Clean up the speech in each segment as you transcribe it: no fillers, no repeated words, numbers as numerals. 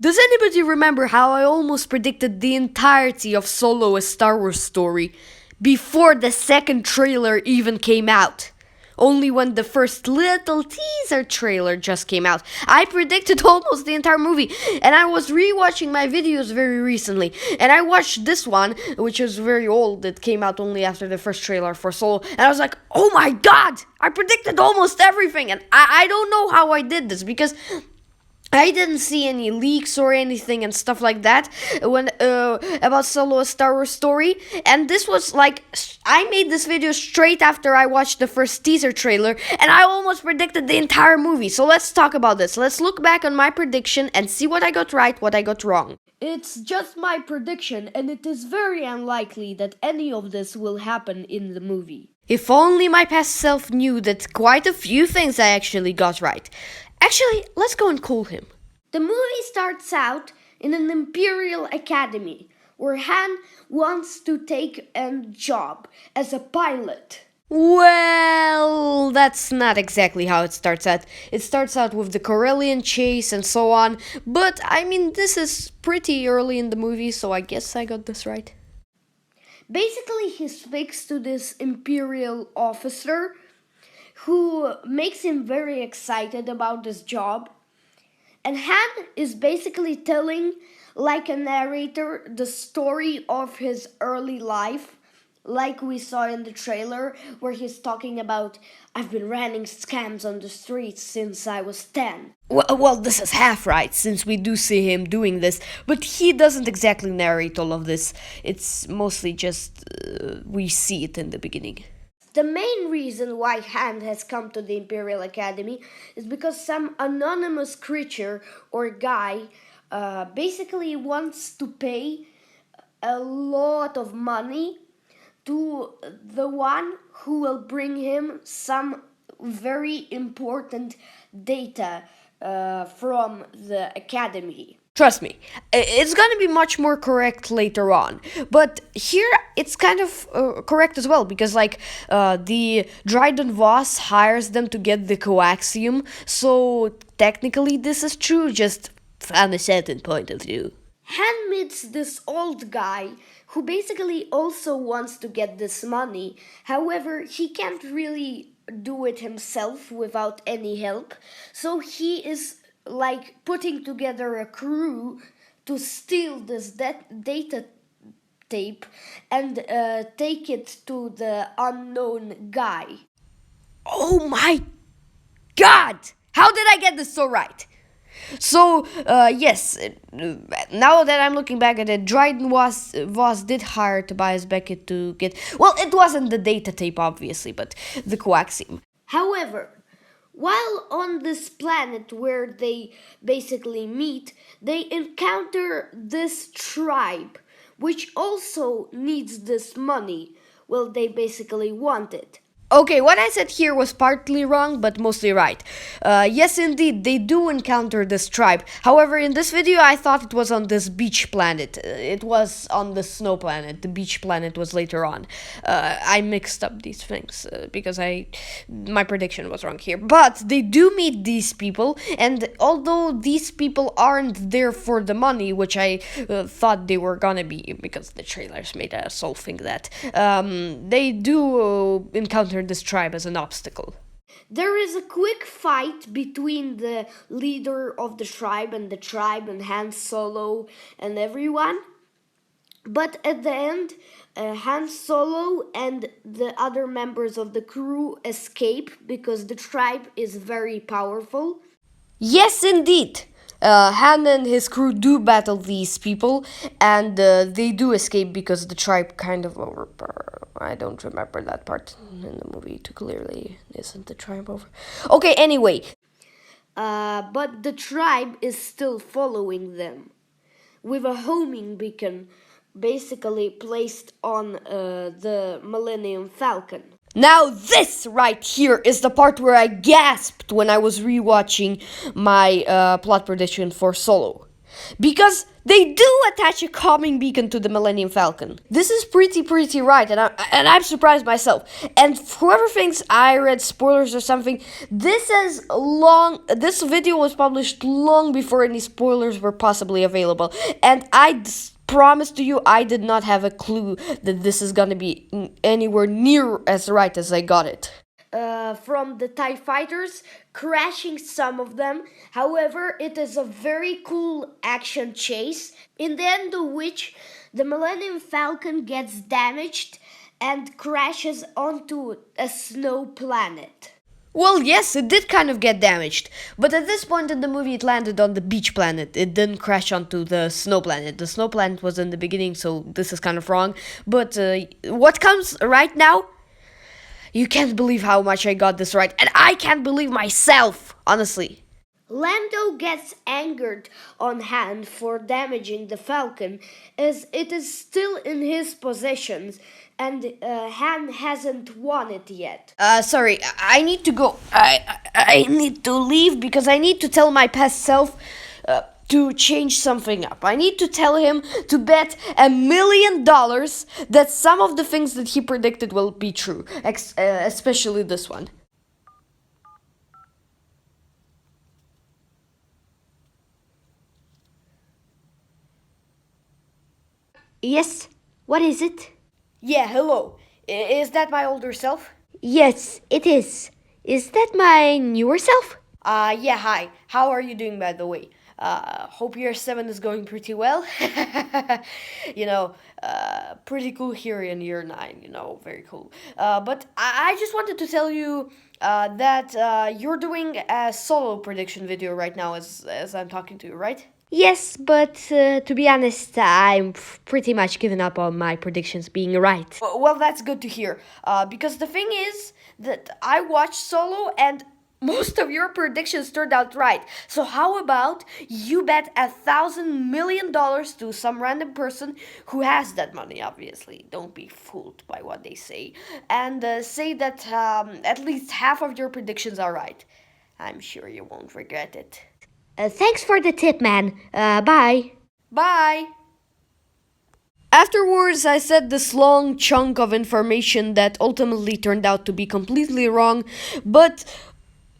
Does anybody remember how I almost predicted the entirety of Solo a Star Wars story before the second trailer even came out? Only when the first little teaser trailer just came out, I predicted almost the entire movie. And I was rewatching my videos very recently, and I watched this one, which is very old. It came out only after the first trailer for Solo, and I was like, oh my god, I predicted almost everything. And I don't know how I did this, because I didn't see any leaks or anything and stuff like that when about Solo a Star Wars story. And this was like, I made this video straight after I watched the first teaser trailer, and I almost predicted the entire movie. So let's talk about this. Let's look back on my prediction and see what I got right, what I got wrong. It's just my prediction, and it is very unlikely that any of this will happen in the movie. If only my past self knew that quite a few things I actually got right. Actually, let's go and call him. The movie starts out in an Imperial Academy, where Han wants to take a job as a pilot. Well, that's not exactly how it starts out. It starts out with the Corellian chase and so on, but I mean, this is pretty early in the movie, so I guess I got this right. Basically, he speaks to this Imperial officer who makes him very excited about this job. And Han is basically telling, like a narrator, the story of his early life, like we saw in the trailer, where he's talking about, I've been running scams on the streets since I was 10. Well, this is half right, since we do see him doing this, but he doesn't exactly narrate all of this. It's mostly just, we see it in the beginning. The main reason why Han has come to the Imperial Academy is because some anonymous creature or guy basically wants to pay a lot of money to the one who will bring him some very important data from the Academy. Trust me, it's gonna be much more correct later on. But here, it's kind of correct as well, because the Dryden Voss hires them to get the coaxium, so technically this is true, just from a certain point of view. Han meets this old guy who basically also wants to get this money. However, he can't really do it himself without any help, so he is putting together a crew to steal this data tape and take it to the unknown guy. Oh my god! How did I get this so right? So, yes, now that I'm looking back at it, Dryden Voss did hire Tobias Beckett to get, well, it wasn't the data tape, obviously, but the coaxium. However, while on this planet where they basically meet, they encounter this tribe, which also needs this money. Well, they basically want it. Okay, what I said here was partly wrong, but mostly right. Yes, indeed, they do encounter this tribe. However, in this video, I thought it was on this beach planet. It was on the snow planet. The beach planet was later on. I mixed up these things because my prediction was wrong here. But they do meet these people, and although these people aren't there for the money, which I thought they were gonna be, because the trailers made us all think that, they do encounter this tribe as an obstacle. There is a quick fight between the leader of the tribe and Han Solo and everyone. But at the end, Han Solo and the other members of the crew escape because the tribe is very powerful. Yes, indeed. Han and his crew do battle these people, and they do escape because the tribe kind of I don't remember that part in the movie too clearly. Isn't the tribe over? Okay, anyway. But the tribe is still following them with a homing beacon basically placed on the Millennium Falcon. Now this right here is the part where I gasped when I was rewatching my plot prediction for Solo. Because they do attach a calming beacon to the Millennium Falcon. This is pretty right, and I'm surprised myself. And whoever thinks I read spoilers or something, this video was published long before any spoilers were possibly available, and promise to you, I did not have a clue that this is gonna be anywhere near as right as I got it. From the TIE fighters, crashing some of them. However, it is a very cool action chase, in the end of which the Millennium Falcon gets damaged and crashes onto a snow planet. Well, yes, it did kind of get damaged, but at this point in the movie it landed on the beach planet. It didn't crash onto the snow planet. The snow planet was in the beginning, so this is kind of wrong. But what comes right now? You can't believe how much I got this right, and I can't believe myself, honestly. Lando gets angered on Han for damaging the Falcon, as it is still in his possessions, and Han hasn't won it yet. Sorry, I need to go. I need to leave because I need to tell my past self to change something up. I need to tell him to bet $1 million that some of the things that he predicted will be true, especially this one. Yes, what is it? Yeah, hello. Is that my older self? Yes, it is. Is that my newer self? Yeah, hi. How are you doing, by the way? Hope year 7 is going pretty well. Pretty cool here in year 9, very cool. But I just wanted to tell you that you're doing a solo prediction video right now as I'm talking to you, right? Yes, but to be honest, I'm pretty much given up on my predictions being right. Well, that's good to hear. Because the thing is that I watched Solo and most of your predictions turned out right. So how about you bet $1,000 million to some random person who has that money, obviously. Don't be fooled by what they say. And say that at least half of your predictions are right. I'm sure you won't regret it. Thanks for the tip, man. Bye. Bye! Afterwards, I said this long chunk of information that ultimately turned out to be completely wrong, but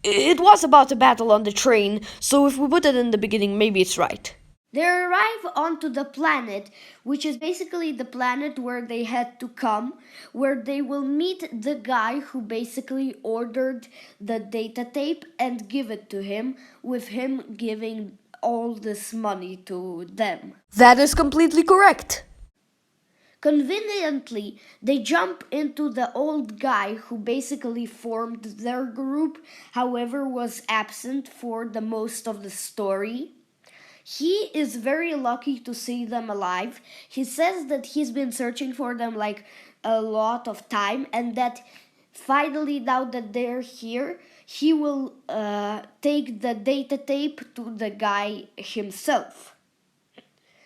it was about a battle on the train, so if we put it in the beginning, maybe it's right. They arrive onto the planet, which is basically the planet where they had to come, where they will meet the guy who basically ordered the data tape and give it to him, with him giving all this money to them. That is completely correct. Conveniently, they jump into the old guy who basically formed their group, however was absent for the most of the story. He is very lucky to see them alive. He says that he's been searching for them like a lot of time, and that finally, now that they're here, he will take the data tape to the guy himself.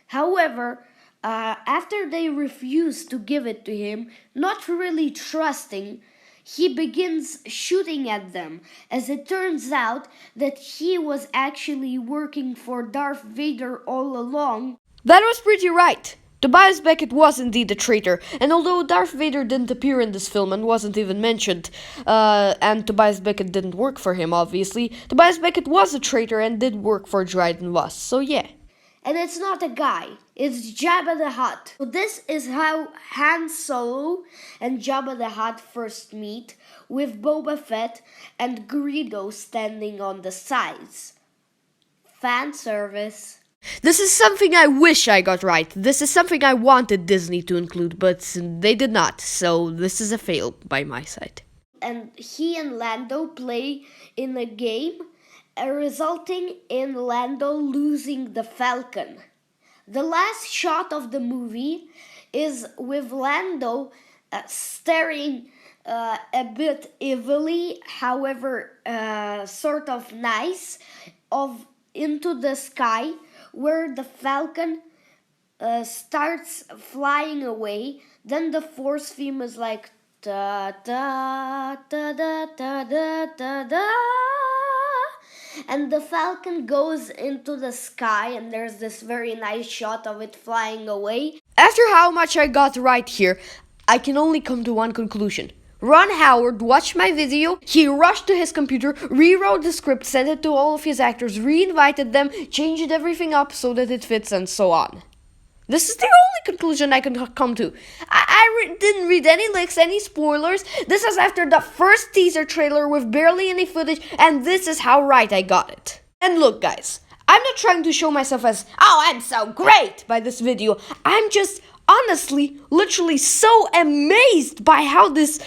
However, after they refuse to give it to him, not really trusting, he begins shooting at them, as it turns out that he was actually working for Darth Vader all along. That was pretty right. Tobias Beckett was indeed a traitor, and although Darth Vader didn't appear in this film and wasn't even mentioned, and Tobias Beckett didn't work for him, obviously, Tobias Beckett was a traitor and did work for Dryden Voss, so yeah. And it's not a guy, it's Jabba the Hutt. So this is how Han Solo and Jabba the Hutt first meet, with Boba Fett and Greedo standing on the sides. Fan service. This is something I wish I got right. This is something I wanted Disney to include, but they did not, so this is a fail by my side. And he and Lando play in a game, resulting in Lando losing the Falcon. The last shot of the movie is with Lando staring a bit evilly, however sort of nice, into the sky, where the Falcon starts flying away. Then the Force theme is like da da da da da da da da. and the falcon goes into the sky, and there's this very nice shot of it flying away. After how much I got right here, I can only come to one conclusion. Ron Howard watched my video, he rushed to his computer, rewrote the script, sent it to all of his actors, re-invited them, changed everything up so that it fits, and so on. This is the only conclusion I can come to. I didn't read any leaks, any spoilers. This is after the first teaser trailer with barely any footage, and this is how right I got it. And look, guys, I'm not trying to show myself as, oh, I'm so great by this video. I'm just honestly, literally so amazed by how this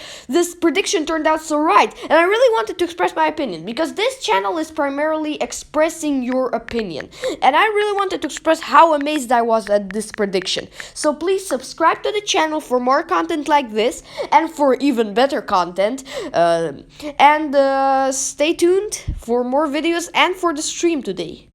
prediction turned out so right. And I really wanted to express my opinion, because this channel is primarily expressing your opinion. And I really wanted to express how amazed I was at this prediction. So please subscribe to the channel for more content like this, and for even better content. And stay tuned for more videos and for the stream today.